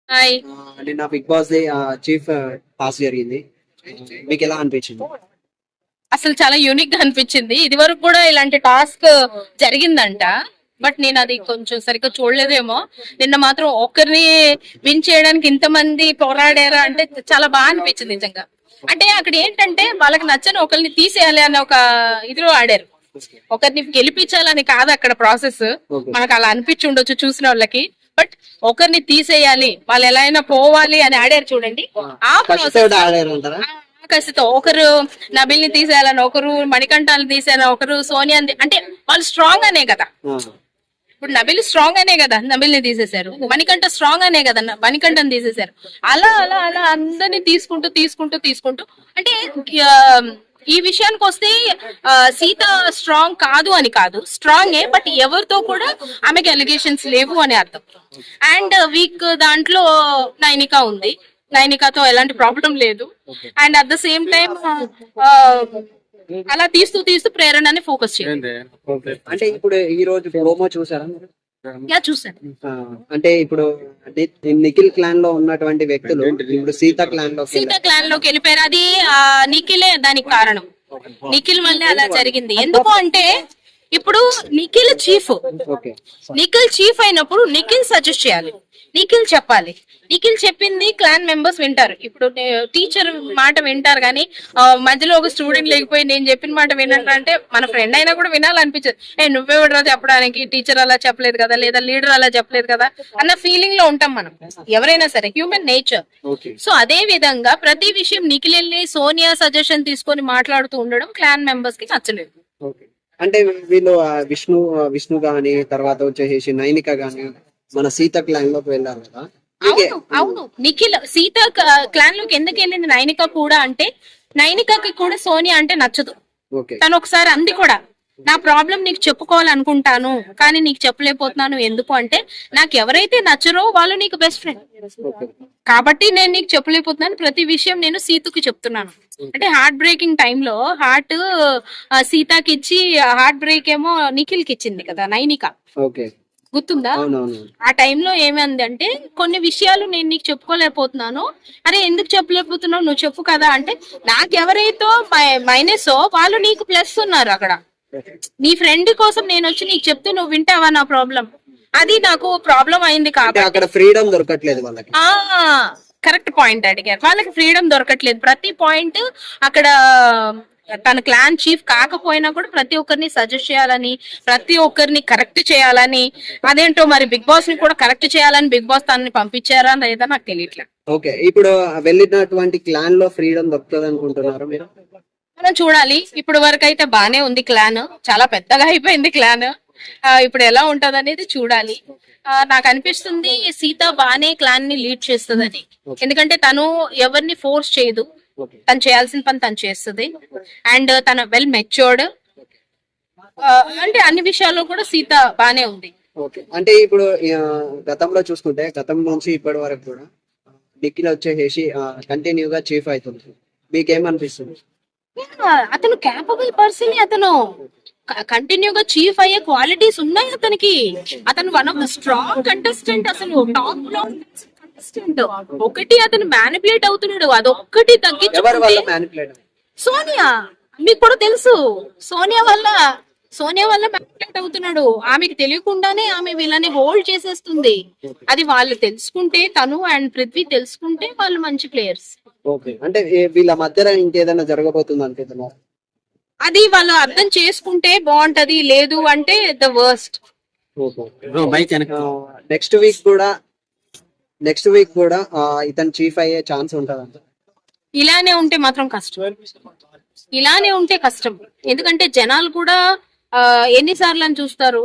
Hi. నిన్న big boss the chief task జరిగింది. మీకు ఎలా అనిపించింది? అసలు చాలా యూనిక్ గా అనిపించింది. ఇది వరకు కూడా ఇలాంటి టాస్క్ జరిగిందంట. బట్ నేను అది కొంచెం సరిగ్గా చూడలేదేమో. నిన్న మాత్రం ఒకరిని విన్ చేయడానికి ఇంతమంది పోరాడారా అంటే చాలా బాగా అనిపించింది నిజంగా. అంటే అక్కడ ఏంటంటే వాళ్ళకి నచ్చని ఒకరిని తీసేయాలి అనే ఒక ఇదిలో ఆడారు. ఒకరిని గెలిపించాలని కాదు అక్కడ ప్రాసెస్. Okay. మనకు అలా అనిపించి ఉండొచ్చు చూసిన వాళ్ళకి. బట్ ఒకరిని తీసేయాలి, వాళ్ళు ఎలా అయినా పోవాలి అని ఆడారు చూడండి. ఆ ప్రాసెస్ కష్టపడి ఆడారు అంటారా? ఆకర్షితో ఒకరు నబిల్ ని తీసేయాలని, ఒకరు మణికంఠాన్ని తీసేయాలని, ఒకరు సోనియా అంటే వాళ్ళు స్ట్రాంగ్ అనే కదా. ఆ, ఇప్పుడు నబిల్ స్ట్రాంగ్ అనే కదా నబిల్ ని తీసేశారు. మణికంఠ స్ట్రాంగ్ అనే కదా మణికంఠని తీసేశారు. అలా అలా అలా అందరినీ తీసుకుంటూ తీసుకుంటూ తీసుకుంటూ అంటే ఆ, ఈ విషయానికి వస్తే సీత స్ట్రాంగ్ కాదు అని కాదు, స్ట్రాంగే. బట్ ఎవరితో కూడా ఆమెకి అలిగేషన్స్ లేవు అని అర్థం. అండ్ వీక్ దాంట్లో నైనిక ఉంది. నైనికతో ఎలాంటి ప్రాబ్లం లేదు. And at the same time అలా తీస్తూ తీస్తూ ప్రేరణని ఫోకస్ చేయండి. అంటే ఇప్పుడు ఈ రోజు ప్రోమో చూసారా మీరు? యా చూసాను. ఆ, అంటే ఇప్పుడు నిఖిల్ క్లాన్ లో ఉన్నటువంటి వ్యక్తులు ఇప్పుడు సీత క్లాన్ లో సీత క్లాన్ లోకి వెళ్ళిపోయారు. అది నిఖిలే దానికి కారణం. నిఖిల్ వల్లే అలా జరిగింది. ఎందుకు అంటే ఇప్పుడు Nikhil chief. Okay. Nikhil chief అయినప్పుడు నిఖిల్ సజెస్ట్ చేయాలి, నిఖిల్ చెప్పాలి. నిఖిల్ చెప్పింది క్లాన్ మెంబర్స్ వింటారు. ఇప్పుడు టీచర్ మాట వింటారు కానీ మధ్యలో ఒక స్టూడెంట్ లేకపోయి నేను చెప్పిన మాట వినంటారు అంటే మన ఫ్రెండ్ అయినా కూడా వినాలనిపించదు. నువ్వెవడరా చెప్పడానికి, టీచర్ అలా చెప్పలేదు కదా, లేదా లీడర్ అలా చెప్పలేదు కదా అన్న ఫీలింగ్ లో ఉంటాం మనం. ఎవరైనా సరే హ్యూమన్ నేచర్. ఓకే. సో అదే విధంగా ప్రతి విషయం నిఖిల్ వెళ్ళి సోనియా సజెషన్ తీసుకొని మాట్లాడుతూ ఉండడం క్లాన్ మెంబర్స్ కి నచ్చలేదు. ఓకే. అంటే వీళ్ళు విష్ణు గాని తర్వాత వచ్చేసి నైనిక గాని మన సీత క్లాన్ లోకి వెళ్ళారు కదా. అవును అవును. నిఖిల్ సీత క్లాన్ లోకి ఎందుకు వెళ్ళింది నైనిక కూడా అంటే, నైనికకి కూడా సోనియా అంటే నచ్చదు. ఓకే. తను ఒకసారి అంది కూడా, నా ప్రాబ్లం నీకు చెప్పుకోవాలనుకుంటాను కానీ నీకు చెప్పలేకపోతున్నాను. ఎందుకు అంటే నాకు ఎవరైతే నచ్చరో వాళ్ళు నీకు బెస్ట్ ఫ్రెండ్ ఓకే. కాబట్టి నేను నీకు చెప్పలేకపోతున్నాను. ప్రతి విషయం నేను సీతకి చెప్తున్నాను. అంటే హార్ట్ బ్రేకింగ్ టైంలో హార్ట్ సీతకి ఇచ్చి హార్ట్ బ్రేక్ ఏమో నిఖిల్ కి ఇచ్చింది కదా నైనిక. ఓకే. గుర్తుందా? అవునవును. ఆ టైంలో ఏమైంది అంటే కొన్ని విషయాలు నేను నీకు చెప్పుకోలేకపోతున్నాను. అరే ఎందుకు చెప్పలేకపోతున్నావు, నువ్వు చెప్పు కదా అంటే, నాకెవరైతే మైనస్ వాళ్ళు నీకు ప్లస్ ఉన్నారు అక్కడ. నీ ఫ్రెండ్ కోసం నేను వచ్చి నీకు చెప్తే నువ్వు వింటావా నా ప్రాబ్లం? అది నాకు ప్రాబ్లం అయింది అంటే కాబట్టి. అక్కడ ఫ్రీడమ్ దొరకట్లేదు వాళ్ళకి. ఆ కరెక్ట్ పాయింట్ అడిగారు. వాళ్ళకి ఫ్రీడమ్ దొరకట్లేదు. ప్రతి పాయింట్ అక్కడ తన క్లాన్ చీఫ్ కాకపోయినా కూడా ప్రతి ఒక్కరిని సజెస్ట్ చేయాలని, ప్రతి ఒక్కరిని కరెక్ట్ చేయాలని, అదేంటో మరి బిగ్ బాస్ ని కూడా కరెక్ట్ చేయాలని బిగ్ బాస్ తనని పంపించారా లేదా నాకు తెలియట్లేదు. ఓకే. ఇప్పుడు వెళ్ళినటువంటి క్లాన్ లో ఫ్రీడమ్ దొరుకుతుంది అనుకుంటున్నారు మీరు? మనం చూడాలి. ఇప్పుడు వరకు అయితే బానే ఉంది క్లాన్, చాలా పెద్దగా అయిపోయింది క్లాన్. ఇప్పుడు ఎలా ఉంటది అనేది చూడాలి. నాకు అనిపిస్తుంది సీత బానే క్లాన్ ని లీడ్ చేస్తుందని. ఎందుకంటే తను ఎవరిని ఫోర్స్ చేయదు, తను చేయాల్సిన పని తను చేస్తుంది. అండ్ తన వెల్ మెచ్యూర్డ్. అంటే అన్ని విషయాల్లో కూడా సీత బానే ఉంది. ఓకే. అంటే ఇప్పుడు గతంలో చూసుకుంటే గతం నుంచి ఇప్పటి వరకు కూడా నిఖిల్ వచ్చేసి కంటిన్యూగా చీఫ్ అవుతుంది. మీకేమనిపిస్తుంది? అతను క్యాపబుల్ పర్సన్. అతను కంటిన్యూగా చీఫ్ అయ్యే క్వాలిటీస్ ఉన్నాయి అతనికి. అతను one of the strong contestant. అసలు టాప్ లో కంటెస్టెంట్. ఒకటి అతను మ్యానిపులేట్ అవుతున్నాడు, అదొక్కటి ఎవరి వల్ల తగ్గించుకుంటే మ్యానిపులేట్? సోనియా. మీకు కూడా తెలుసు సోనియా వల్ల మ్యానిపులేట్ అవుతున్నాడు. ఆమెకి తెలియకుండానే ఆమె వీళ్ళని హోల్డ్ చేసేస్తుంది. అది వాళ్ళు తెలుసుకుంటే, తను అండ్ పృథ్వీ తెలుసుకుంటే వాళ్ళు మంచి ప్లేయర్స్. ఓకే. అంటే వీళ్ళ మధ్యలో ఇంకేదైనా జరగబోతుంది అనుకుంటున్నారు? అది వాళ్ళు అర్థం చేసుకుంటే బాగుంటది. లేదు అంటే ద వర్స్ట్. నెక్స్ట్ వీక్ కూడా ఇతను చీఫ్ అయ్యే ఛాన్స్ ఉంటదంట. ఇలానే ఉంటే మాత్రం కష్టం. ఇలానే ఉంటే కష్టం. ఎందుకంటే జనాలు కూడా ఎన్నిసార్లు అని చూస్తారు,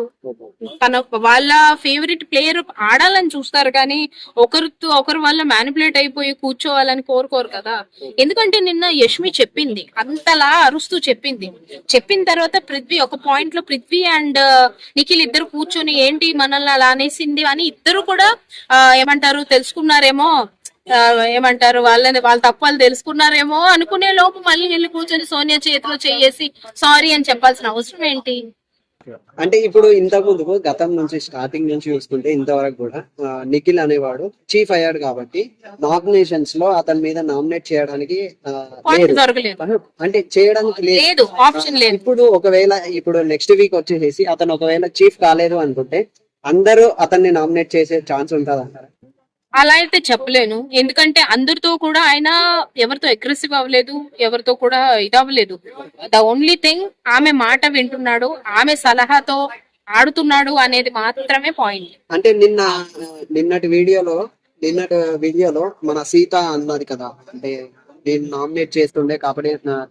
తన వాళ్ళ ఫేవరెట్ ప్లేయర్ ఆడాలని చూస్తారు కానీ ఒకరి వల్ల మ్యానిపులేట్ అయిపోయి కూర్చోవాలని కోరుకోరు కదా. ఎందుకంటే నిన్న యష్మి చెప్పింది, అంతలా అరుస్తూ చెప్పింది. చెప్పిన తర్వాత పృథ్వీ ఒక పాయింట్ లో పృథ్వీ అండ్ నిఖిల్ ఇద్దరు కూర్చొని ఏంటి మనల్ని అలా అనేసింది అని ఇద్దరు కూడా ఏమంటారు తెలుసుకున్నారేమో, ఏమంటారు వాళ్ళ తప్పు వాళ్ళు తెలుసుకున్నారేమో అనుకునే లోపు మళ్ళీ వెళ్ళి కూర్చొని సోనియా చేతిలో చేసి సారీ అని చెప్పాల్సిన అవసరం ఏంటి? అంటే ఇప్పుడు ఇంతకు ముందుకు గతం నుంచి స్టార్టింగ్ నుంచి చూసుకుంటే ఇంతవరకు కూడా నిఖిల్ అనేవాడు చీఫ్ అయ్యాడు కాబట్టి నామినేషన్స్ లో అతని మీద నామినేట్ చేయడానికి పాయింట్ లేదు. దొరకలేదు, అంటే చేయడానికి లేదు. లేదు ఆప్షన్ లేదు. ఇప్పుడు ఒకవేళ ఇప్పుడు నెక్స్ట్ వీక్ వచ్చేసేసి అతను ఒకవేళ చీఫ్ కాలేదు అనుకుంటే అందరూ అతన్ని నామినేట్ చేసే ఛాన్స్ ఉంటుంది అంటారా? అలా అయితే చెప్పలేను, ఎందుకంటే అందరితో కూడా ఆయన ఎవరితో అగ్రెసివ్ అవ్వలేదు, ఎవరితో కూడా ఇది అవ్వలేదు. ద ఓన్లీ థింగ్ ఆమె మాట వింటున్నాడు, ఆమె సలహాతో ఆడుతున్నాడు అనేది మాత్రమే పాయింట్. అంటే నిన్నటి వీడియోలో మన సీత అన్నది కదా, అంటే నేను నామినేట్ చేస్తుండే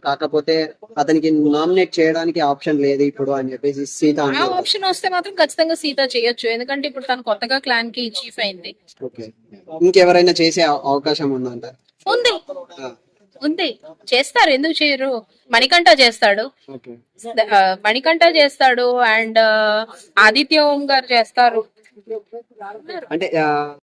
కాకపోతే అతనికి నామినేట్ చేయడానికి ఆప్షన్ లేదు ఇప్పుడు అని చెప్పేసి సీత ఆ అన్నది. ఆప్షన్ వస్తే మాత్రం ఖచ్చితంగా సీత చేయొచ్చు, ఎందుకంటే ఇప్పుడు తను కొత్తగా క్లాన్ కి చీఫ్ అయింది. ఓకే, ఇంకెవరైనా చేసే అవకాశం ఉందంటారు? ఉంది ఉంది, చేస్తారు, ఎందుకు చేయరు. మణికంఠ చేస్తాడు, ఓకే, మణికంఠ చేస్తాడు, అండ్ ఆదిత్య ఓం గారు చేస్తారు. అంటే